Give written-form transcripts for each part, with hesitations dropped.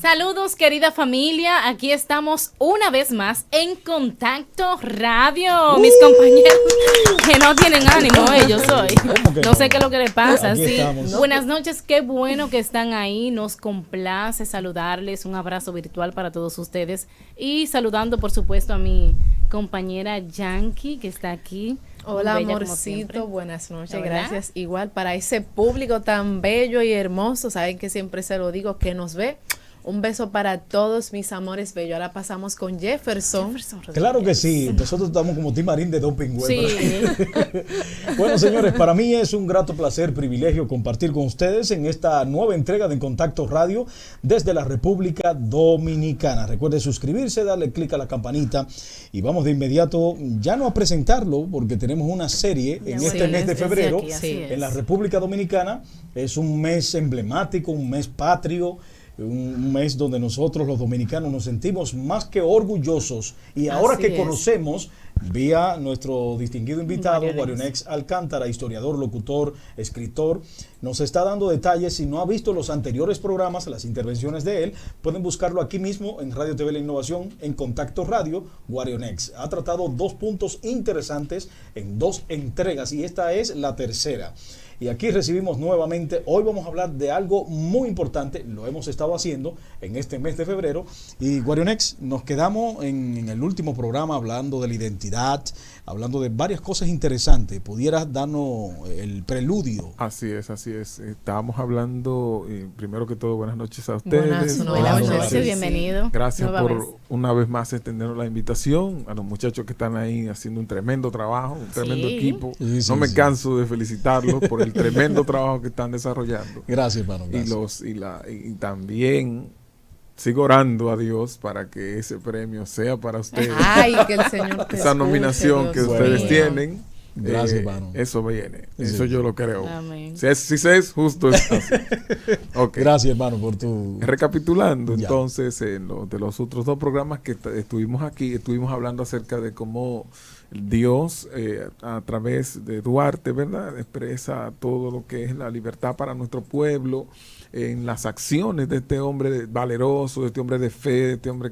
Saludos, querida familia. Aquí estamos una vez más en Contacto Radio. Mis compañeros que no tienen ánimo, ellos hoy. No sé qué es lo que les pasa. Sí. Buenas noches, qué bueno que están ahí. Nos complace saludarles. Un abrazo virtual para todos ustedes. Y saludando, por supuesto, a mi compañera Yankee, que está aquí. Hola, amorcito, buenas noches, gracias. Igual para ese público tan bello y hermoso, saben que siempre se lo digo, que nos ve. Un beso para todos mis amores bellos. Ahora pasamos con Jefferson. Claro que sí, nosotros estamos como Tim Marín de Don Pingüe. Sí. Bueno, señores, para mí es un grato placer, privilegio compartir con ustedes en esta nueva entrega de En Contacto Radio desde la República Dominicana. Recuerde suscribirse, darle clic a la campanita y vamos de inmediato, ya no a presentarlo, porque tenemos una serie en este mes de febrero en la República Dominicana. Es un mes emblemático, un mes patrio, un mes donde nosotros los dominicanos nos sentimos más que orgullosos y ahora que conocemos vía nuestro distinguido invitado Guarionex Alcántara, historiador, locutor, escritor, nos está dando detalles. Si no ha visto los anteriores programas, las intervenciones de él, pueden buscarlo aquí mismo en Radio TV La Innovación, en Contacto Radio. Guarionex ha tratado 2 puntos interesantes en 2 entregas y esta es la tercera. Y aquí recibimos nuevamente, hoy vamos a hablar de algo muy importante, lo hemos estado haciendo en este mes de febrero. Y Guarionex, nos quedamos en el último programa hablando de la identidad, hablando de varias cosas interesantes. ¿Pudieras darnos el preludio? Así es, así es. Estábamos hablando, primero que todo, buenas noches a ustedes. Buenas noches, bienvenido. Gracias por una vez más extendernos la invitación, a los muchachos que están ahí haciendo un tremendo trabajo, un tremendo equipo. No me canso de felicitarlos por el tremendo trabajo que están desarrollando. Gracias, hermano. Gracias. Y también sigo orando a Dios para que ese premio sea para ustedes. Ay, que el Señor te esa nominación que ustedes tienen. Gracias, hermano. Eso viene. Sí. Eso yo lo creo. Amén. Si es justo, es así. Okay. Gracias, hermano, por tu... Recapitulando, entonces, de los otros 2 programas que estuvimos aquí, estuvimos hablando acerca de cómo Dios, a través de Duarte, ¿verdad?, expresa todo lo que es la libertad para nuestro pueblo, en las acciones de este hombre valeroso, de este hombre de fe, de este hombre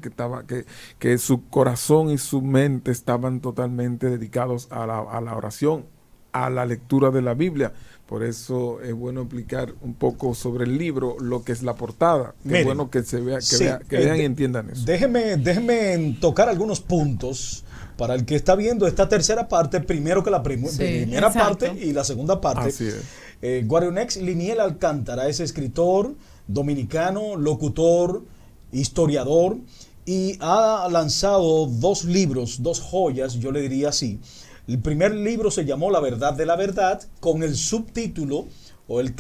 que su corazón y su mente estaban totalmente dedicados a la oración, a la lectura de la Biblia. Por eso es bueno explicar un poco sobre el libro, lo que es la portada. Es bueno que se vea, que vean y entiendan eso. Déjeme tocar algunos puntos para el que está viendo esta tercera parte, primero que la primera parte y la segunda parte. Así es. Guarionex Liniel Alcántara es escritor dominicano, locutor, historiador y ha lanzado 2 libros, 2 joyas, yo le diría así. El primer libro se llamó La Verdad de la Verdad, con el subtítulo o el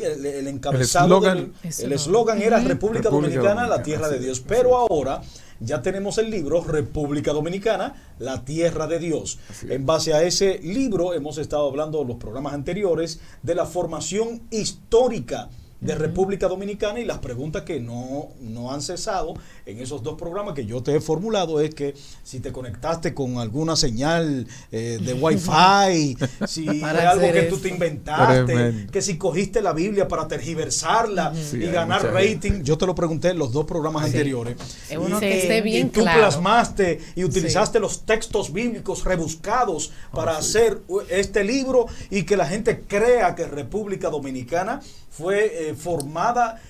encabezado, el eslogan era República Dominicana, la tierra de Dios. Pero ahora ya tenemos el libro República Dominicana, la tierra de Dios. En base a ese libro hemos estado hablando en los programas anteriores de la formación histórica de República Dominicana, y las preguntas que no han cesado en esos 2 programas que yo te he formulado es que si te conectaste con alguna señal de Wi-Fi, si hay algo que tú te inventaste, que si cogiste la Biblia para tergiversarla y ganar rating. Yo te lo pregunté en los 2 programas anteriores. Es bueno que esté bien y tú claro. Plasmaste y utilizaste los textos bíblicos rebuscados para hacer este libro y que la gente crea que República Dominicana fue formada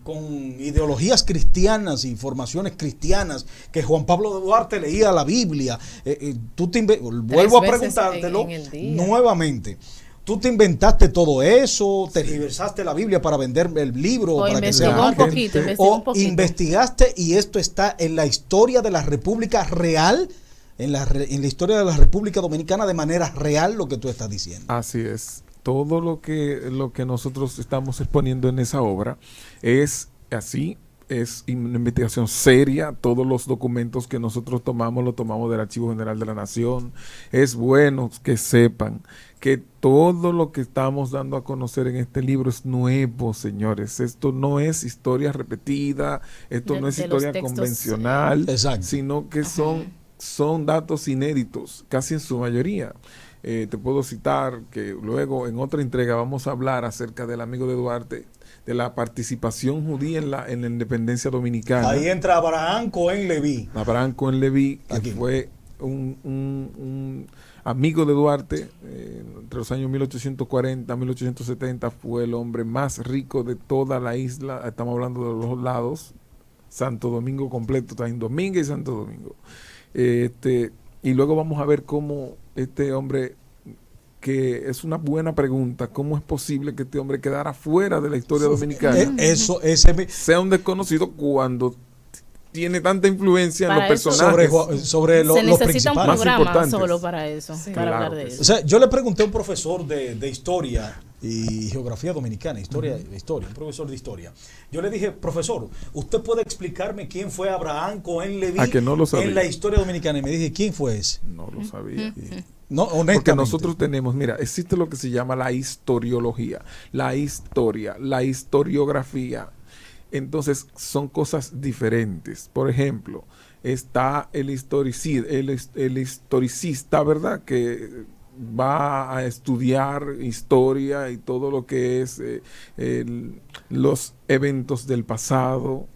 con ideologías cristianas y formaciones cristianas, que Juan Pablo Duarte leía la Biblia. Vuelvo a preguntártelo nuevamente. ¿Tú te inventaste todo eso? ¿Tergiversaste la Biblia para vender el libro? O para investigó un poquito. ¿Investigaste y esto está en la historia de la República real? En la historia de la República Dominicana de manera real, lo que tú estás diciendo. Así es. Todo lo que nosotros estamos exponiendo en esa obra es así, es una investigación seria. Todos los documentos que nosotros tomamos, los tomamos del Archivo General de la Nación. Es bueno que sepan que todo lo que estamos dando a conocer en este libro es nuevo, señores. Esto no es historia repetida, esto no es historia convencional, sino que son datos inéditos, casi en su mayoría. Te puedo citar que luego en otra entrega vamos a hablar acerca del amigo de Duarte, la participación judía en la independencia dominicana. Ahí entra Abraham Cohen Leví. Abraham Cohen Leví, que fue un amigo de Duarte, entre los años 1840 a 1870, fue el hombre más rico de toda la isla. Estamos hablando de los dos lados, Santo Domingo completo, también Domingo y Santo Domingo. Y luego vamos a ver cómo este hombre, que es una buena pregunta, cómo es posible que este hombre quedara fuera de la historia dominicana. Sea un desconocido cuando tiene tanta influencia en los personajes. Sobre los principales. Se necesita un programa solo para eso, para hablar de eso. O sea, yo le pregunté a un profesor de historia y geografía dominicana, historia, un profesor de historia. Yo le dije, profesor, ¿usted puede explicarme quién fue Abraham Cohen Leví en la historia dominicana? Y me dije, ¿quién fue ese? No lo sabía. No, honestamente. Porque nosotros tenemos, mira, existe lo que se llama la historiología, la historia, la historiografía. Entonces son cosas diferentes. Por ejemplo, está el historicista, ¿verdad? Que va a estudiar historia y todo lo que es los eventos del pasado.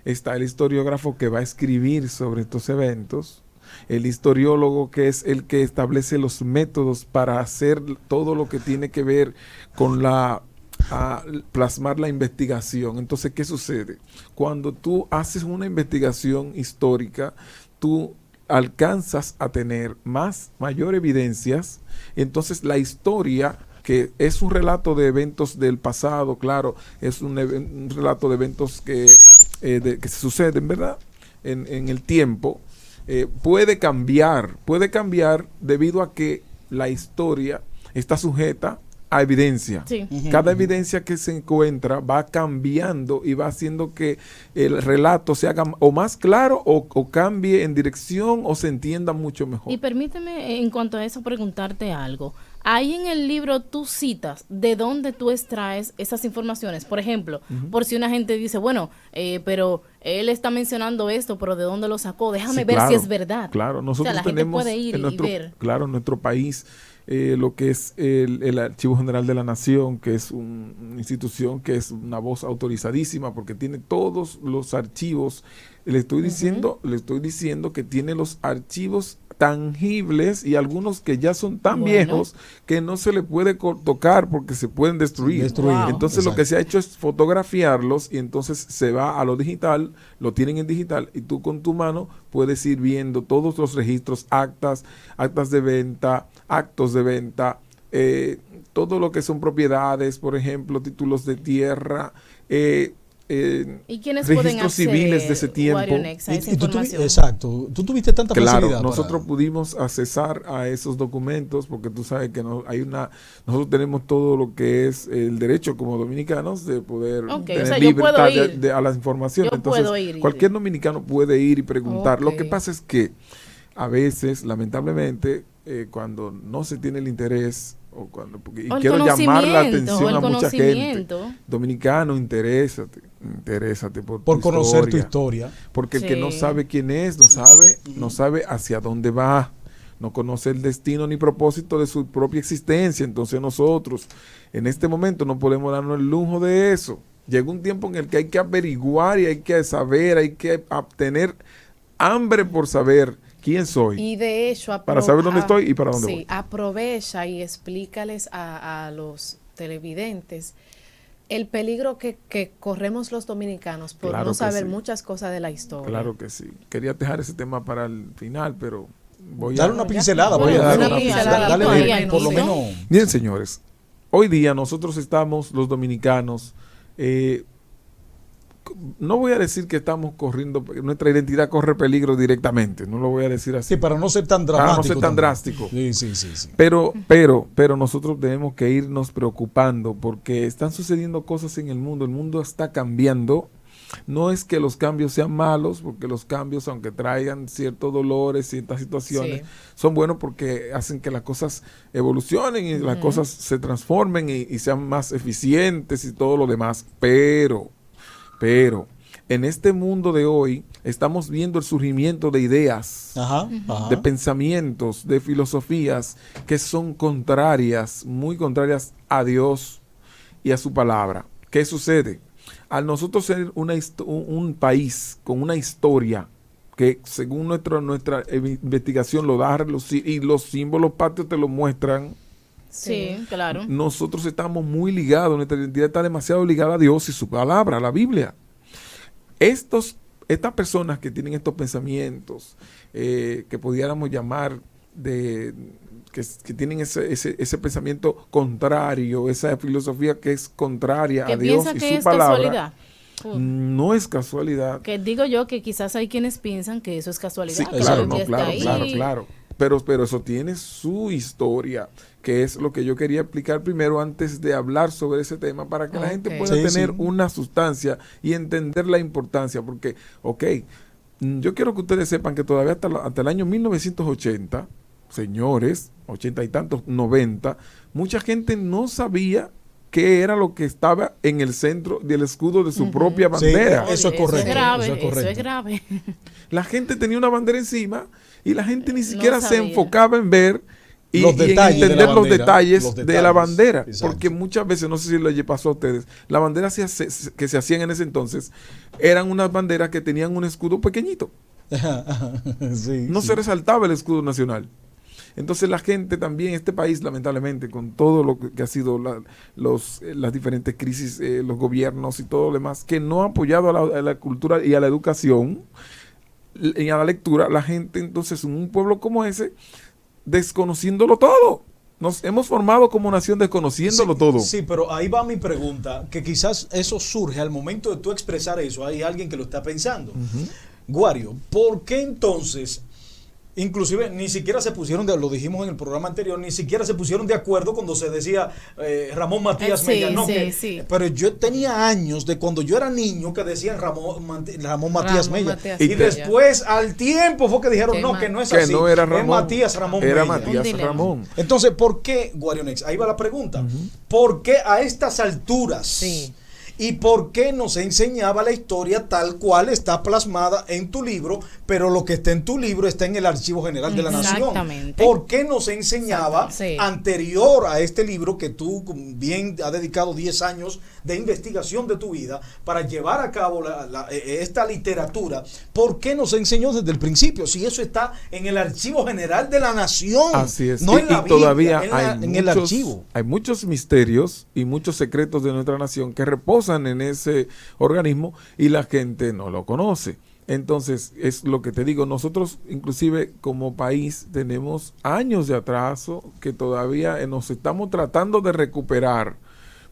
Está el historiógrafo que va a escribir sobre estos eventos. El historiólogo, que es el que establece los métodos para hacer todo lo que tiene que ver con a plasmar la investigación. Entonces, ¿qué sucede? Cuando tú haces una investigación histórica, tú alcanzas a tener mayor evidencias. Entonces, la historia, que es un relato de eventos del pasado, claro, es un relato de eventos que se suceden, ¿verdad? En el tiempo, puede cambiar debido a que la historia está sujeta a evidencia. Sí. Cada evidencia que se encuentra va cambiando y va haciendo que el relato se haga o más claro o cambie en dirección o se entienda mucho mejor. Y permíteme en cuanto a eso preguntarte algo. Ahí en el libro tú citas de dónde tú extraes esas informaciones. Por ejemplo, por si una gente dice, bueno, pero él está mencionando esto, pero ¿de dónde lo sacó? Déjame ver si es verdad. Claro, nosotros la tenemos gente puede ir y ver. Claro, en nuestro país, lo que es el Archivo General de la Nación, que es una institución que es una voz autorizadísima porque tiene todos los archivos. Le estoy diciendo que tiene los archivos tangibles y algunos que ya son tan viejos que no se le puede tocar porque se pueden destruir. Wow. Entonces exacto. Lo que se ha hecho es fotografiarlos y entonces se va a lo digital, lo tienen en digital y tú con tu mano puedes ir viendo todos los registros, actas de venta, actos de venta, todo lo que son propiedades, por ejemplo, títulos de tierra, ¿y quiénes registros civiles de ese tiempo? Exacto. Tú tuviste tanta facilidad. Nosotros pudimos accesar a esos documentos porque tú sabes que nosotros tenemos todo lo que es el derecho como dominicanos de poder tener libertad a la información. Entonces, cualquier dominicano puede ir y preguntar. Lo que pasa es que a veces, lamentablemente, cuando no se tiene el interés y quiero llamar la atención a mucha gente, dominicano, interésate por conocer tu historia, porque el que no sabe quién es, no sabe hacia dónde va, no conoce el destino ni propósito de su propia existencia. Entonces nosotros en este momento no podemos darnos el lujo de eso. Llega un tiempo en el que hay que averiguar y hay que saber, hay que tener hambre por saber quién soy. Y de hecho, para saber dónde estoy y para dónde voy. Aprovecha y explícales a los televidentes el peligro que corremos los dominicanos por no saber muchas cosas de la historia. Claro que sí. Quería dejar ese tema para el final, pero voy a dar una pincelada. Dale por lo menos. Miren, señores, hoy día nosotros estamos, los dominicanos, no voy a decir que estamos corriendo, nuestra identidad corre peligro directamente, no lo voy a decir así. Sí, para no ser tan dramático. Para no ser tan drástico. Sí. Pero nosotros tenemos que irnos preocupando porque están sucediendo cosas en el mundo está cambiando. No es que los cambios sean malos, porque los cambios, aunque traigan ciertos dolores, ciertas situaciones, son buenos porque hacen que las cosas evolucionen y las cosas se transformen y sean más eficientes y todo lo demás. Pero en este mundo de hoy estamos viendo el surgimiento de ideas, de pensamientos, de filosofías que son contrarias, muy contrarias a Dios y a su palabra. ¿qué sucede? Al nosotros ser un país con una historia que según nuestra investigación lo da y los símbolos patrios te lo muestran. Sí, claro. Nosotros estamos muy ligados, nuestra identidad está demasiado ligada a Dios y su palabra, a la Biblia. Estas personas que tienen estos pensamientos, que pudiéramos llamar que tienen ese pensamiento contrario, esa filosofía que es contraria a Dios y su palabra. No es casualidad. Que digo yo que quizás hay quienes piensan que eso es casualidad. Sí, claro. Pero eso tiene su historia, que es lo que yo quería explicar primero antes de hablar sobre ese tema, para que la gente pueda tener una sustancia y entender la importancia. Porque, yo quiero que ustedes sepan que todavía hasta el año 1980, señores, 80 y tantos, 90, mucha gente no sabía qué era lo que estaba en el centro del escudo de su propia bandera. Sí, eso es correcto. Eso es grave. La gente tenía una bandera encima y la gente ni siquiera se enfocaba en ver y en entender los detalles de la bandera. Exacto. Porque muchas veces, no sé si les pasó a ustedes, las banderas que se hacían en ese entonces eran unas banderas que tenían un escudo pequeñito. No se resaltaba el escudo nacional. Entonces la gente también, este país lamentablemente, con todo lo que ha sido las diferentes crisis, los gobiernos y todo lo demás, que no ha apoyado a la cultura y a la educación y a la lectura, la gente entonces en un pueblo como ese, desconociéndolo todo. Nos hemos formado como nación desconociéndolo todo. Sí, pero ahí va mi pregunta, que quizás eso surge al momento de tú expresar eso, hay alguien que lo está pensando. Guario, ¿por qué entonces... Inclusive ni siquiera se pusieron, lo dijimos en el programa anterior, ni siquiera se pusieron de acuerdo cuando se decía Ramón Matías Mella. Pero yo tenía años de cuando yo era niño que decían Ramón Matías Mella. Y después al tiempo fue que dijeron que no es así. No era Ramón, es Matías Ramón Mella. Era Matías Ramón. Entonces, ¿por qué, Guarionex? Ahí va la pregunta. ¿Por qué a estas alturas? Sí. ¿Y por qué no se enseñaba la historia tal cual está plasmada en tu libro, pero lo que está en tu libro está en el Archivo General de la Nación? ¿Por qué no se enseñaba anterior a este libro que tú bien has dedicado 10 años de investigación de tu vida para llevar a cabo esta literatura? ¿Por qué no se enseñó desde el principio? Si eso está en el Archivo General de la Nación. Así es. No en la Biblia, todavía en el archivo. Hay muchos misterios y muchos secretos de nuestra nación que reposan en ese organismo y la gente no lo conoce. Entonces, es lo que te digo, nosotros inclusive como país tenemos años de atraso que todavía nos estamos tratando de recuperar,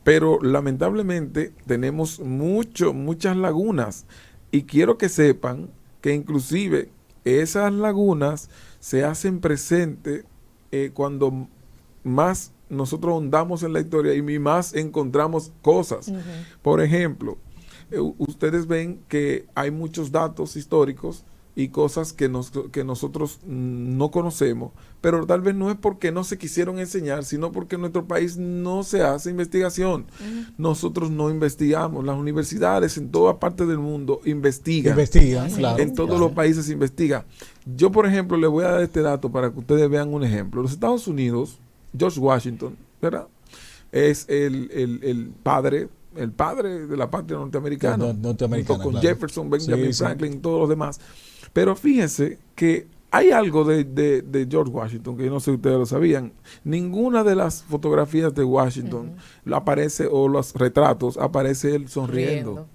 pero lamentablemente tenemos muchas lagunas, y quiero que sepan que inclusive esas lagunas se hacen presentes cuando más nosotros ahondamos en la historia y más encontramos cosas. Por ejemplo, ustedes ven que hay muchos datos históricos y cosas que nosotros no conocemos, pero tal vez no es porque no se quisieron enseñar, sino porque en nuestro país no se hace investigación. Nosotros no investigamos. Las universidades en toda parte del mundo investigan, claro, en todos los países se investiga. Yo, por ejemplo, les voy a dar este dato para que ustedes vean un ejemplo. Los Estados Unidos, George Washington, ¿verdad?, es el padre de la patria norteamericana, junto con Jefferson, Benjamin Franklin, todos los demás. Pero fíjense que hay algo de George Washington que yo no sé si ustedes lo sabían. Ninguna de las fotografías de Washington aparece, o los retratos, aparece él sonriendo.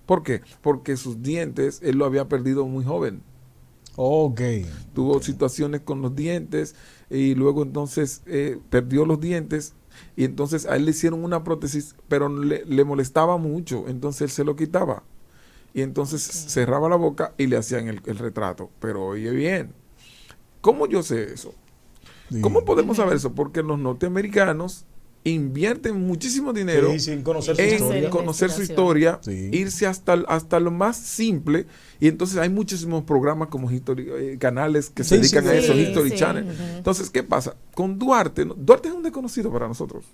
¿Por qué? Porque sus dientes él lo había perdido muy joven. Tuvo situaciones con los dientes y luego entonces perdió los dientes, y entonces a él le hicieron una prótesis, pero le molestaba mucho, entonces él se lo quitaba y entonces cerraba la boca y le hacían el retrato. Pero oye bien, ¿cómo yo sé eso? ¿Cómo podemos saber eso? Porque los norteamericanos invierten muchísimo dinero en conocer su historia, irse hasta lo más simple, y entonces hay muchísimos programas como canales que se dedican a eso, History Channel. Entonces, ¿qué pasa? Con Duarte es un desconocido para nosotros.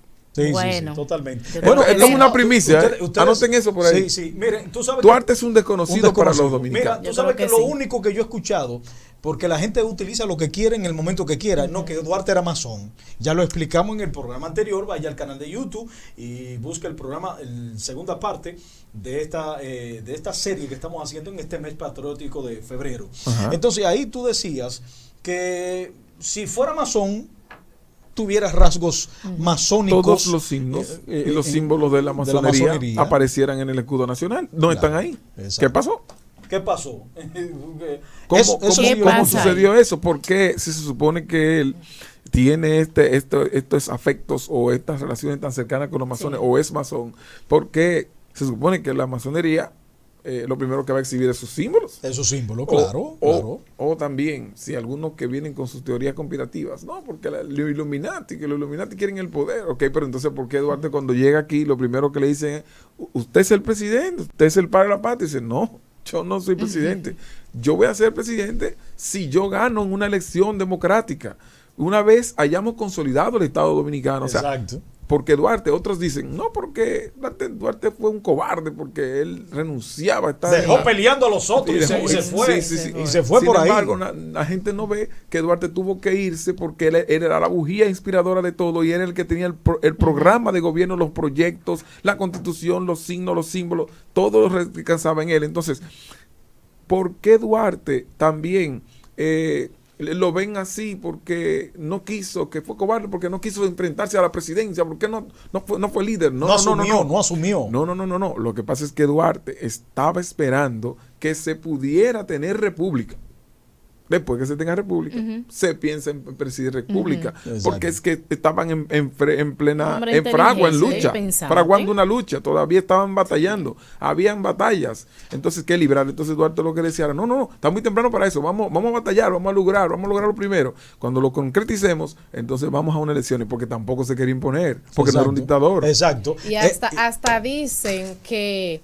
Sí, bueno, sí, totalmente. Bueno, esto es una primicia. Anoten eso por ahí. Sí, sí. Miren, tú sabes Duarte es un desconocido para los dominicanos. Mira, tú sabes que lo único que yo he escuchado, porque la gente utiliza lo que quiere en el momento que quiera, no, que Duarte era masón. Ya lo explicamos en el programa anterior, vaya al canal de YouTube y busca el programa, la segunda parte de esta serie que estamos haciendo en este mes patriótico de febrero. Ajá. Entonces ahí tú decías que si fuera masón, tuviera rasgos masónicos. Todos los signos y los símbolos de la masonería aparecieran en el escudo nacional. No están ahí. Exacto. ¿Qué pasó? ¿Qué pasó? ¿Cómo sucedió eso? ¿Por qué si se supone que él tiene estos afectos o estas relaciones tan cercanas con los masones o es masón? ¿Por qué se supone que la masonería lo primero que va a exhibir es sus símbolos? Esos símbolos, claro. O también, si algunos que vienen con sus teorías conspirativas, no, porque los Illuminati quieren el poder. Ok, pero entonces, ¿por qué Duarte cuando llega aquí, lo primero que le dicen es, usted es el presidente, usted es el padre de la patria? Y dice, no, yo no soy presidente. Yo voy a ser presidente si yo gano en una elección democrática. Una vez hayamos consolidado el Estado Dominicano. Exacto. O sea, porque Duarte, otros dicen, no, porque Duarte fue un cobarde, porque él renunciaba a estar... Dejó peleando a los otros y se fue. Y se fue por ahí. Sin embargo, la gente no ve que Duarte tuvo que irse porque él era la bujía inspiradora de todo y era el que tenía el programa de gobierno, los proyectos, la constitución, los signos, los símbolos, todo lo descansaba en él. Entonces, ¿por qué Duarte también... lo ven así porque no quiso, que fue cobarde porque no quiso enfrentarse a la presidencia, porque no fue líder? No asumió. No. Lo que pasa es que Duarte estaba esperando que se pudiera tener república. Después que se tenga república, se piensa en presidir república, porque es que estaban en fragua, en lucha, fraguando una lucha, todavía estaban batallando, habían batallas, entonces ¿qué librar? Entonces Duarte lo que decía era, no, está muy temprano para eso, vamos a batallar, vamos a lograrlo primero, cuando lo concreticemos, entonces vamos a unas elecciones, porque tampoco se quería imponer, porque no era un dictador. Exacto. Y hasta dicen que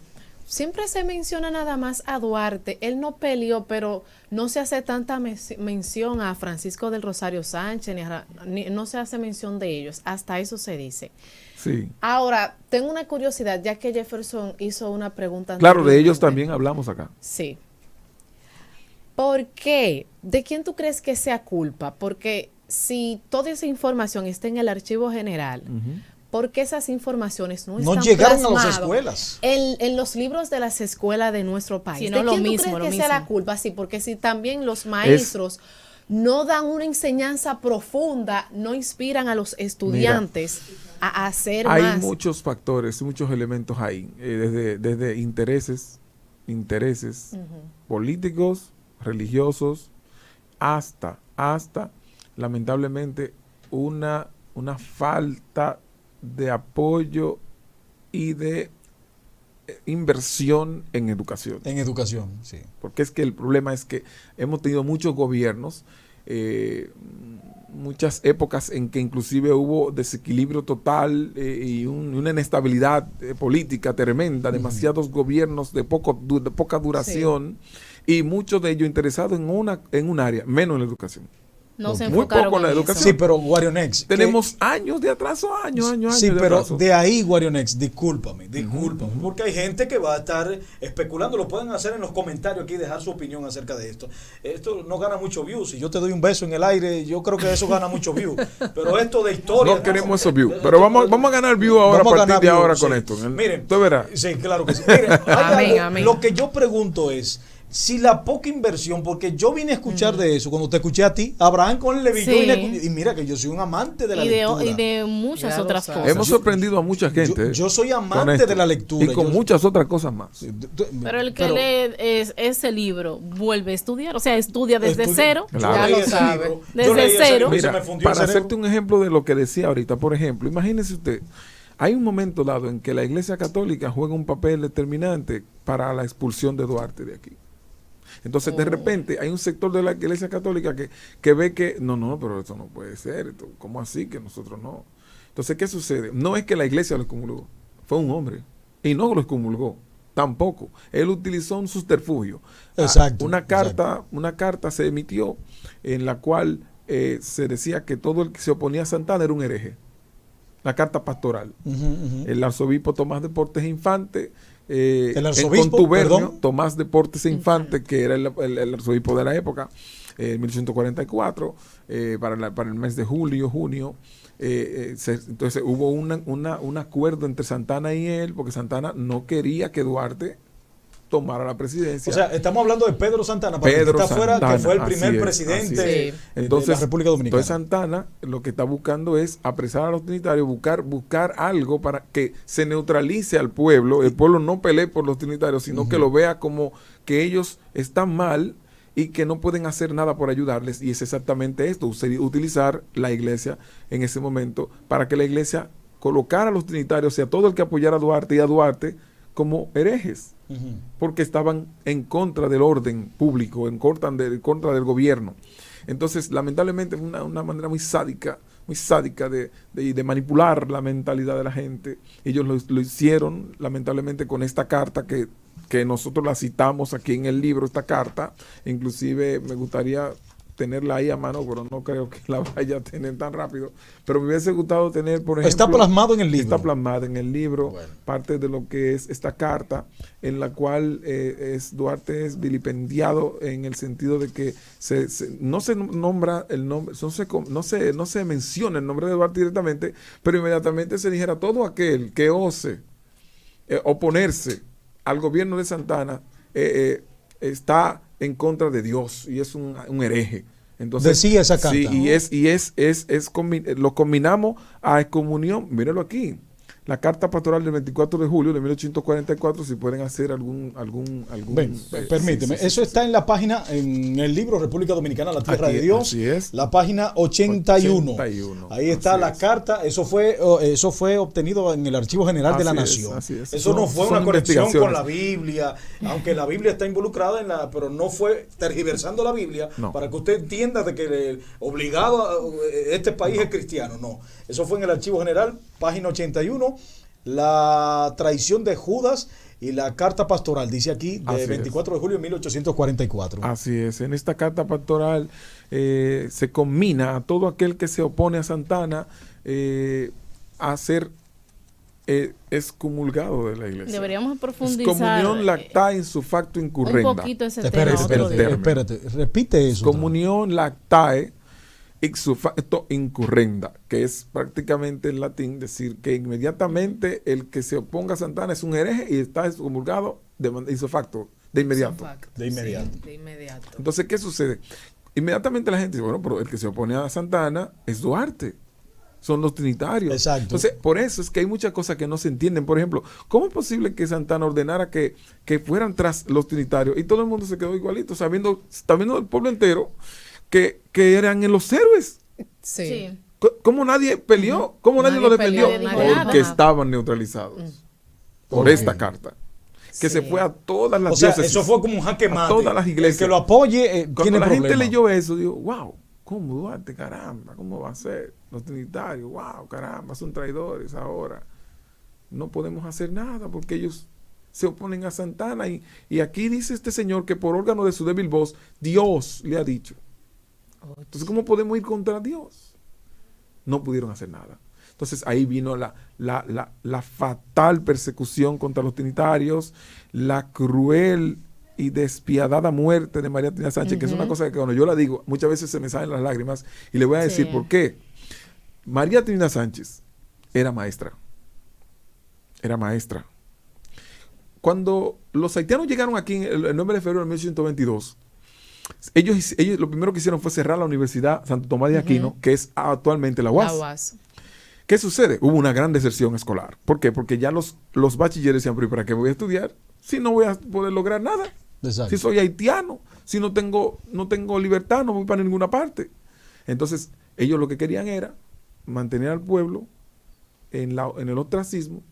siempre se menciona nada más a Duarte. Él no peleó, pero no se hace tanta mención a Francisco del Rosario Sánchez, no se hace mención de ellos. Hasta eso se dice. Sí. Ahora, tengo una curiosidad, ya que Jefferson hizo una pregunta. Claro, de ellos también hablamos acá. Sí. ¿Por qué? ¿De quién tú crees que sea culpa? Porque si toda esa información está en el archivo general, porque esas informaciones no están llegaron a las escuelas. En los libros de las escuelas de nuestro país. Sí, no, ¿De quién tú crees que sea la culpa? Sí, porque si también los maestros no dan una enseñanza profunda, no inspiran a los estudiantes a hacer más. Hay muchos factores, muchos elementos ahí, desde intereses políticos, religiosos, hasta lamentablemente una falta de apoyo y de inversión en educación. En educación, sí. Porque es que el problema es que hemos tenido muchos gobiernos, muchas épocas en que inclusive hubo desequilibrio total y una inestabilidad política tremenda, demasiados gobiernos de poca duración, y muchos de ellos interesados en un área, menos en la educación. No se muy enfocaron poco en la educación. Sí, pero Guarionex, tenemos años de atraso, años sí, de pero atraso. de ahí, Guarionex, discúlpame, porque hay gente que va a estar especulando, lo pueden hacer en los comentarios aquí, dejar su opinión acerca de esto. Esto no gana mucho views, si yo te doy un beso en el aire, yo creo que eso gana mucho views, pero esto de historia... No queremos esos views, pero vamos a ganar views ahora, a partir de ahora con esto. Miren, tú verás. Sí, claro que sí. Miren, amén. Lo que yo pregunto es, si la poca inversión, porque yo vine a escuchar de eso, cuando te escuché a ti, Abraham con el Levín, y mira que yo soy un amante de la lectura. Y de muchas otras cosas. Hemos sorprendido a mucha gente. Yo soy amante de la lectura. Y con muchas otras cosas más. Pero el que lee ese libro vuelve a estudiar, o sea, estudia desde cero. Claro. Ya lo sabe. Desde cero. Mira, para hacerte un ejemplo de lo que decía ahorita, por ejemplo, imagínese usted, hay un momento dado en que la Iglesia Católica juega un papel determinante para la expulsión de Duarte de aquí. Entonces, de repente, hay un sector de la Iglesia Católica que ve que, no, pero eso no puede ser, ¿cómo así que nosotros no? Entonces, ¿qué sucede? No es que la Iglesia lo excomulgó, fue un hombre, y no lo excomulgó, tampoco. Él utilizó un subterfugio. Exacto. Una carta se emitió en la cual se decía que todo el que se oponía a Santana era un hereje. la carta pastoral. El arzobispo Tomás Deportes Infante, el arzobispo, Tomás Deportes Infante, que era el arzobispo de la época, en 1844, para el mes de junio. Entonces hubo un acuerdo entre Santana y él, porque Santana no quería que Duarte tomara la presidencia. O sea, estamos hablando de Pedro Santana, para Pedro que está Santana, fuera, que fue el primer es, presidente de la República Dominicana. Entonces Santana lo que está buscando es apresar a los trinitarios, buscar algo para que se neutralice al pueblo, el pueblo no pelee por los trinitarios, sino que lo vea como que ellos están mal y que no pueden hacer nada por ayudarles, y es exactamente esto, utilizar la iglesia en ese momento para que la iglesia colocara a los trinitarios, o sea, todo el que apoyara a Duarte y a Duarte, como herejes, porque estaban en contra del orden público, en contra del gobierno. Entonces, lamentablemente, fue una manera muy sádica de manipular la mentalidad de la gente. Ellos lo hicieron, lamentablemente, con esta carta que nosotros la citamos aquí en el libro, esta carta. Inclusive me gustaría tenerla ahí a mano, pero no creo que la vaya a tener tan rápido. Pero me hubiese gustado tener, por ejemplo... Está plasmado en el libro. Está plasmado en el libro, bueno, parte de lo que es esta carta, en la cual Duarte es vilipendiado en el sentido de que no se nombra el nombre, no se menciona el nombre de Duarte directamente, pero inmediatamente se dijera todo aquel que ose oponerse al gobierno de Santana está en contra de Dios y es un hereje. Entonces, decía esa carta. Sí, lo combinamos a excomunión. Mírenlo aquí. La carta pastoral del 24 de julio de 1844, si pueden hacer algún permíteme, eso está en la página, en el libro República Dominicana, la Tierra de Dios. Así es. La página 81. Ahí está la carta. Eso fue obtenido en el Archivo General de la Nación. Eso no fue una conexión con la Biblia, aunque la Biblia está involucrada pero no fue tergiversando la Biblia para que usted entienda de que este país es cristiano. No, eso fue en el Archivo General, página 81. La traición de Judas y la carta pastoral, dice aquí, de 24 de julio de 1844. Así es, en esta carta pastoral se combina a todo aquel que se opone a Santana a ser excomulgado de la iglesia. Deberíamos profundizar. Comunión lactae in su facto incurrenda. Un poquito ese tema. Espérate, repite eso. Comunión lactae ipso facto incurrenda, que es prácticamente en latín decir que inmediatamente el que se oponga a Santana es un hereje y está excomulgado ipso facto, de inmediato. De inmediato. Sí, de inmediato. Entonces, ¿qué sucede? Inmediatamente la gente dice, bueno, pero el que se opone a Santana es Duarte. Son los trinitarios. Exacto. Entonces, por eso es que hay muchas cosas que no se entienden. Por ejemplo, ¿cómo es posible que Santana ordenara que fueran tras los trinitarios y todo el mundo se quedó igualito, sabiendo el pueblo entero que eran los héroes? Sí. ¿Cómo nadie peleó? ¿Cómo nadie lo defendió? Porque estaban neutralizados por esta carta. Que se fue a todas las diócesis. Eso fue como un jaque mate. A todas las iglesias. El que lo apoye Cuando la gente leyó eso, dijo, wow, ¿cómo Duarte? Caramba, ¿cómo va a ser? Los trinitarios, wow, caramba, son traidores ahora. No podemos hacer nada porque ellos se oponen a Santana. Y aquí dice este señor que por órgano de su débil voz, Dios le ha dicho. Entonces, ¿cómo podemos ir contra Dios? No pudieron hacer nada. Entonces, ahí vino la fatal persecución contra los trinitarios, la cruel y despiadada muerte de María Trinidad Sánchez, que es una cosa que cuando yo la digo, muchas veces se me salen las lágrimas, y le voy a decir por qué. María Trinidad Sánchez era maestra. Era maestra. Cuando los haitianos llegaron aquí el 9 de febrero de 1822, ellos lo primero que hicieron fue cerrar la Universidad Santo Tomás de Aquino, que es actualmente la UAS. ¿Qué sucede? Hubo una gran deserción escolar. ¿Por qué? Porque ya los bachilleres decían, ¿pero para qué voy a estudiar si no voy a poder lograr nada? Exacto. Si soy haitiano, si no tengo libertad, no voy para ninguna parte. Entonces, ellos lo que querían era mantener al pueblo en el ostracismo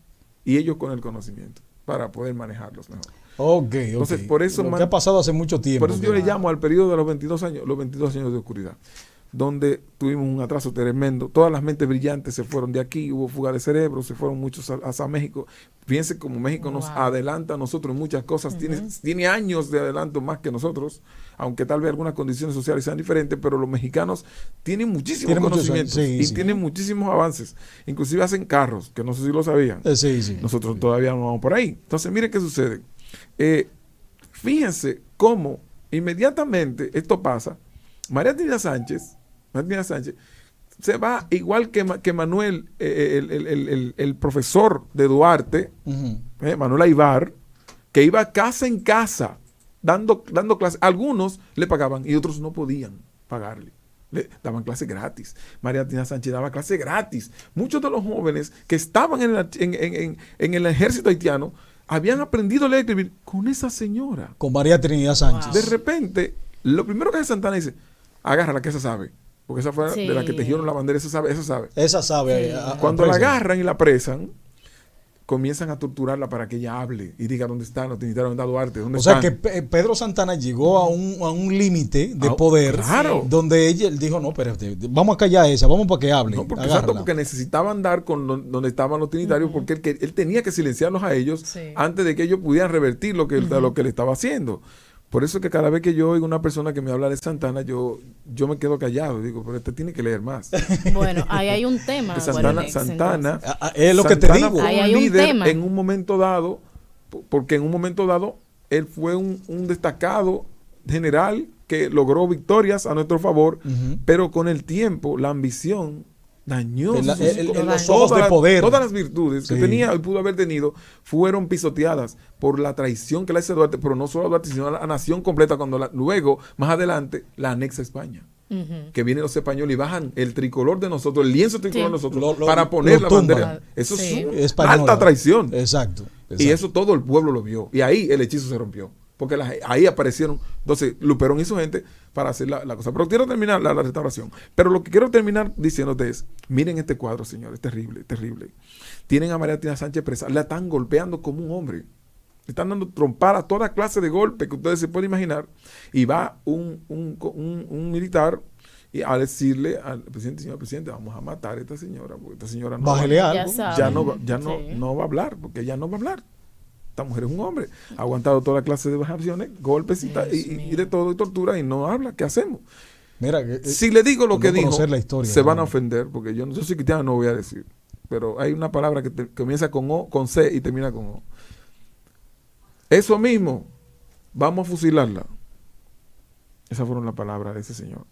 y ellos con el conocimiento para poder manejarlos mejor. Entonces, por eso lo que ha pasado hace mucho tiempo. Por eso yo le llamo al periodo de los 22 años de oscuridad. donde tuvimos un atraso tremendo. Todas las mentes brillantes se fueron de aquí, hubo fuga de cerebro, se fueron muchos hacia México. Fíjense como México nos adelanta a nosotros en muchas cosas, tiene años de adelanto más que nosotros, aunque tal vez algunas condiciones sociales sean diferentes, pero los mexicanos tienen muchísimos conocimientos y tienen muchísimos avances. Inclusive hacen carros, que no sé si lo sabían. Nosotros todavía no vamos por ahí. Entonces, miren qué sucede. Fíjense cómo inmediatamente esto pasa. María Trinidad Sánchez se va igual que Manuel, el profesor de Duarte, Manuel Aybar, que iba casa en casa dando clases. Algunos le pagaban y otros no podían pagarle. Le daban clases gratis. María Trinidad Sánchez daba clases gratis. Muchos de los jóvenes que estaban en el ejército haitiano habían aprendido a leer y escribir con esa señora. Con María Trinidad Sánchez. De repente, lo primero que hace Santana dice, agárrala, que esa sabe. Porque esa fue de la que tejieron la bandera, esa sabe. Esa sabe. Cuando la agarran y la apresan, comienzan a torturarla para que ella hable y diga dónde están los trinitarios de Duarte. ¿Dónde están? Sea que Pedro Santana llegó a un límite de poder, donde él dijo, no, espérate, vamos a callar a esa, vamos para que hable. No, porque necesitaban dar con donde estaban los trinitarios, porque él tenía que silenciarlos a ellos antes de que ellos pudieran revertir lo que él estaba haciendo. Por eso que cada vez que yo oigo una persona que me habla de Santana, yo me quedo callado. Digo, pero este tiene que leer más. Bueno, ahí hay un tema. Santana es lo que te digo. Fue un líder en un momento dado, porque en un momento dado él fue un destacado general que logró victorias a nuestro favor, pero con el tiempo la ambición dañó los ojos de poder. Todas las virtudes que tenía y pudo haber tenido fueron pisoteadas por la traición que le hace Duarte, pero no solo a Duarte, sino a la nación completa, cuando luego, más adelante, la anexa a España. Que vienen los españoles y bajan el tricolor de nosotros, el lienzo tricolor de nosotros, para poner la bandera. Eso es una alta traición. Exacto. Y eso todo el pueblo lo vio. Y ahí el hechizo se rompió. Porque ahí aparecieron, entonces Luperón y su gente para hacer la cosa. Pero quiero terminar la restauración. Pero lo que quiero terminar diciéndote es, miren este cuadro, señores, terrible, terrible. Tienen a María Trinidad Sánchez presa, la están golpeando como un hombre. Le están dando trompar a toda clase de golpe que ustedes se pueden imaginar. Y va un militar a decirle al presidente, señor presidente, vamos a matar a esta señora, porque esta señora bájele algo. No va a hablar, porque ella no va a hablar. Esta mujer es un hombre, ha aguantado toda clase de vejaciones, golpes y de todo, y tortura, y no habla. ¿Qué hacemos? Mira, si le digo lo que dijo, historia, se van a ofender, porque yo soy cristiano, no voy a decir. Pero hay una palabra que comienza con O, con C y termina con O. Eso mismo, vamos a fusilarla. Esas fueron las palabras de ese señor.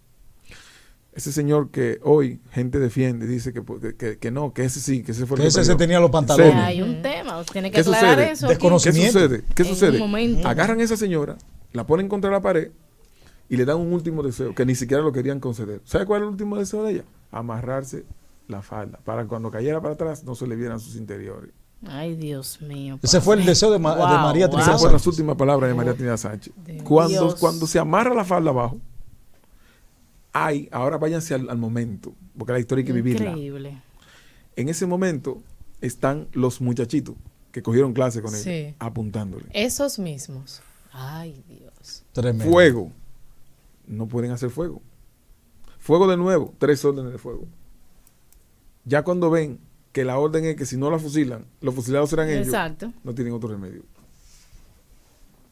Ese señor que hoy gente defiende, dice que no, que ese sí, que ese fue el que ese se tenía los pantalones. Hay un tema, tiene que aclarar eso. Desconocimiento. ¿Qué sucede? Agarran a esa señora, la ponen contra la pared y le dan un último deseo que ni siquiera lo querían conceder. ¿Sabe cuál es el último deseo de ella? Amarrarse la falda para cuando cayera para atrás no se le vieran sus interiores. Ay, Dios mío. Ese fue el deseo de María Trinidad Sánchez. Esas fueron las últimas palabras de María Trinidad Sánchez. Cuando se amarra la falda abajo, ahora váyanse al momento, porque la historia hay que vivirla. Increíble. En ese momento están los muchachitos que cogieron clase con ella, apuntándole. Esos mismos. Ay, Dios. Tremendo. Fuego. No pueden hacer fuego. Fuego de nuevo, 3 órdenes de fuego. Ya cuando ven que la orden es que si no la fusilan, los fusilados serán ellos, no tienen otro remedio.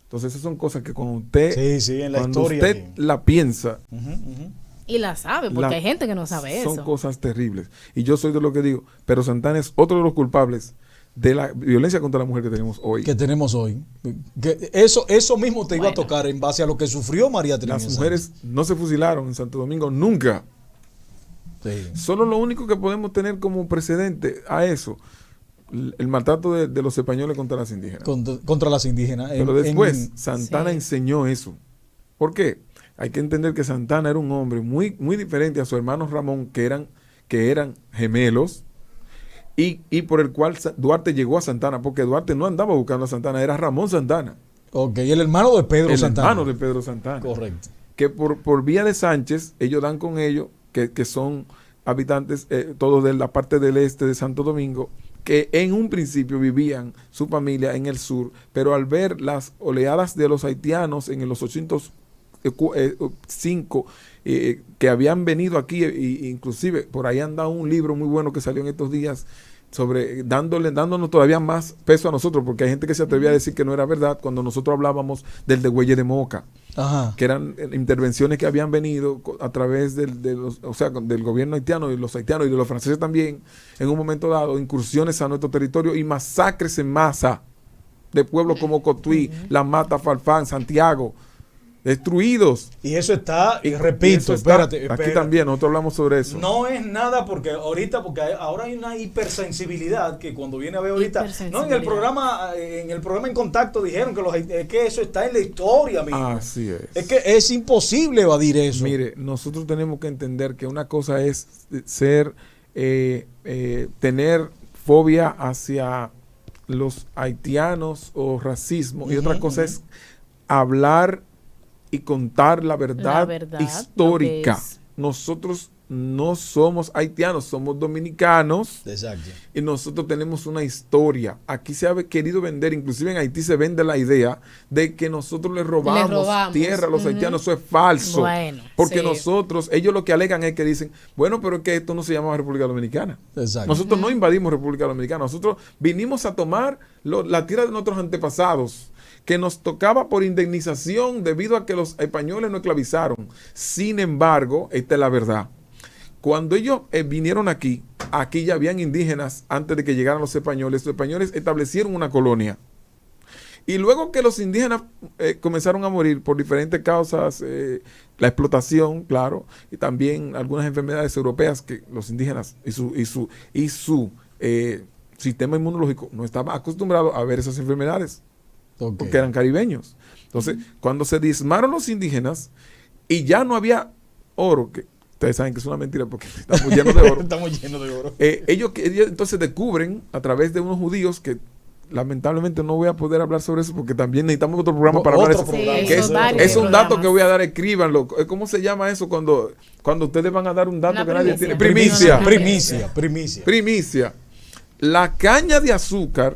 Entonces esas son cosas que cuando usted, en la cuando historia, usted la piensa, y la sabe, porque hay gente que no sabe eso. Son cosas terribles. Y yo soy de lo que digo, pero Santana es otro de los culpables de la violencia contra la mujer que tenemos hoy. Eso mismo te iba a tocar en base a lo que sufrió María Trinidad. Las mujeres no se fusilaron en Santo Domingo nunca. Solo lo único que podemos tener como precedente a eso, el maltrato de los españoles contra las indígenas. Contra las indígenas. Pero después Santana enseñó eso. ¿Por qué? Hay que entender que Santana era un hombre muy, muy diferente a su hermano Ramón, que eran gemelos, y por el cual Duarte llegó a Santana, porque Duarte no andaba buscando a Santana, era Ramón Santana. Ok, el hermano de Pedro Santana. El hermano de Pedro Santana. Correcto. Que por vía de Sánchez, ellos dan con ellos, que son habitantes todos de la parte del este de Santo Domingo, que en un principio vivían su familia en el sur, pero al ver las oleadas de los haitianos en los 5 que habían venido aquí, inclusive por ahí anda un libro muy bueno que salió en estos días sobre dándonos todavía más peso a nosotros, porque hay gente que se atrevía a decir que no era verdad cuando nosotros hablábamos del degüelle de Moca. Ajá. Que eran intervenciones que habían venido a través del gobierno haitiano y los haitianos y de los franceses también, en un momento dado, incursiones a nuestro territorio y masacres en masa de pueblos como Cotuí, La Mata, Farfán, Santiago, destruidos. Y eso está, y repito, espérate. Aquí también, nosotros hablamos sobre eso. No es nada porque ahora hay una hipersensibilidad que cuando viene a ver ahorita, no, en el programa En Contacto dijeron que eso está en la historia, amigo. Así es. Es que es imposible evadir eso. Mire, nosotros tenemos que entender que una cosa es tener fobia hacia los haitianos o racismo, y otra cosa es hablar y contar la verdad histórica. Nosotros no somos haitianos, somos dominicanos. Exacto. Y nosotros tenemos una historia. Aquí se ha querido vender, inclusive en Haití se vende la idea de que nosotros le robamos tierra a los haitianos. Eso es falso. Bueno, porque ellos lo que alegan es que dicen, bueno, pero es que esto no se llama República Dominicana. Exacto. Nosotros no invadimos República Dominicana. Nosotros vinimos a tomar la tierra de nuestros antepasados, que nos tocaba por indemnización debido a que los españoles nos esclavizaron. Sin embargo, esta es la verdad. Cuando ellos vinieron aquí ya habían indígenas antes de que llegaran los españoles. Los españoles establecieron una colonia. Y luego que los indígenas comenzaron a morir por diferentes causas, la explotación, claro, y también algunas enfermedades europeas que los indígenas y su sistema inmunológico no estaba acostumbrado a ver esas enfermedades. Okay. Porque eran caribeños. Entonces, cuando se diezmaron los indígenas y ya no había oro, que ustedes saben que es una mentira porque estamos llenos de oro. Estamos llenos de oro. Ellos entonces descubren a través de unos judíos que lamentablemente no voy a poder hablar sobre eso porque también necesitamos otro programa para hablar de eso. Es un dato que voy a dar, escríbanlo. ¿Cómo se llama eso cuando ustedes van a dar un dato que nadie tiene? Primicia. La caña de azúcar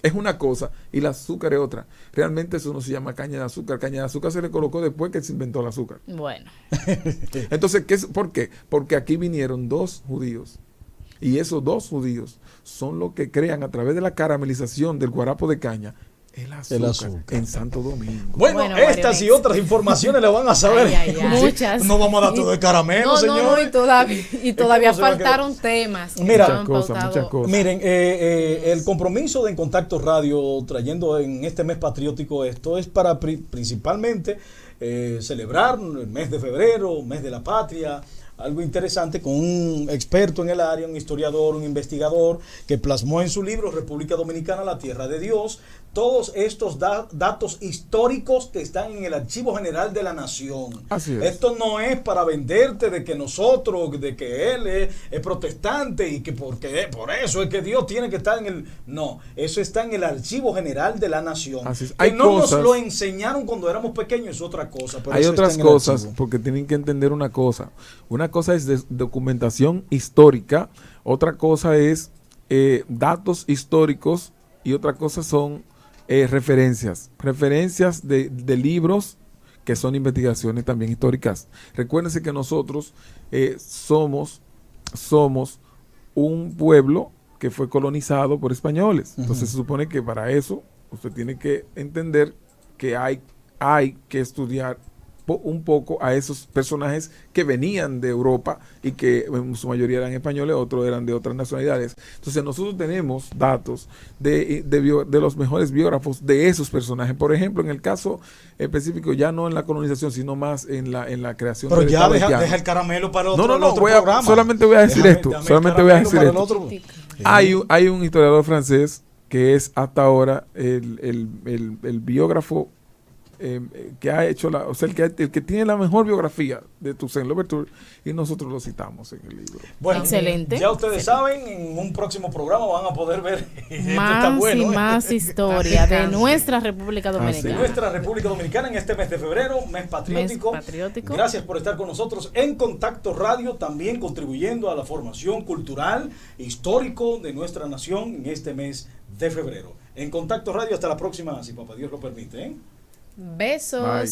es una cosa y el azúcar es otra. Realmente eso no se llama caña de azúcar. Caña de azúcar se le colocó después que se inventó el azúcar. Bueno. Entonces, ¿por qué? Porque aquí vinieron 2 judíos. Y esos 2 judíos son los que crean a través de la caramelización del guarapo de caña el azúcar en Santo Domingo. Bueno, estas y otras informaciones las van a saber. Muchas. No vamos a dar todo de caramelo, señores. Y todavía faltaron temas. Mira, muchas cosas. Miren, el compromiso de En Contacto Radio, trayendo en este mes patriótico esto, es para principalmente celebrar el mes de febrero, mes de la patria. Algo interesante con un experto en el área, un historiador, un investigador, que plasmó en su libro República Dominicana, la Tierra de Dios, todos estos datos históricos que están en el Archivo General de la Nación. Así es. Esto no es para venderte de que nosotros, de que él es protestante y que por eso es que Dios tiene que estar en el... No, eso está en el Archivo General de la Nación. Así es. Que no nos lo enseñaron cuando éramos pequeños, es otra cosa. Pero hay otras cosas, porque tienen que entender una cosa. Una cosa es documentación histórica, otra cosa es datos históricos y otra cosa son referencias de libros que son investigaciones también históricas. Recuérdense que nosotros somos un pueblo que fue colonizado por españoles. Entonces se supone que para eso usted tiene que entender que hay que estudiar un poco a esos personajes que venían de Europa y que en su mayoría eran españoles, otros eran de otras nacionalidades. Entonces nosotros tenemos datos de los mejores biógrafos de esos personajes. Por ejemplo, en el caso específico, ya no en la colonización, sino más en la creación. Pero ya deja el caramelo para otro programa. Solamente voy a decir esto. Hay un historiador francés que es hasta ahora el biógrafo que ha hecho el que tiene la mejor biografía de Toussaint Louverture, y nosotros lo citamos en el libro. Bueno, excelente. Ya ustedes saben, en un próximo programa van a poder ver más y más historia de nuestra República Dominicana. De nuestra República Dominicana en este mes de febrero, mes patriótico. Gracias por estar con nosotros en Contacto Radio, también contribuyendo a la formación cultural e histórico de nuestra nación en este mes de febrero. En Contacto Radio, hasta la próxima, si papá Dios lo permite. Besos. Bye.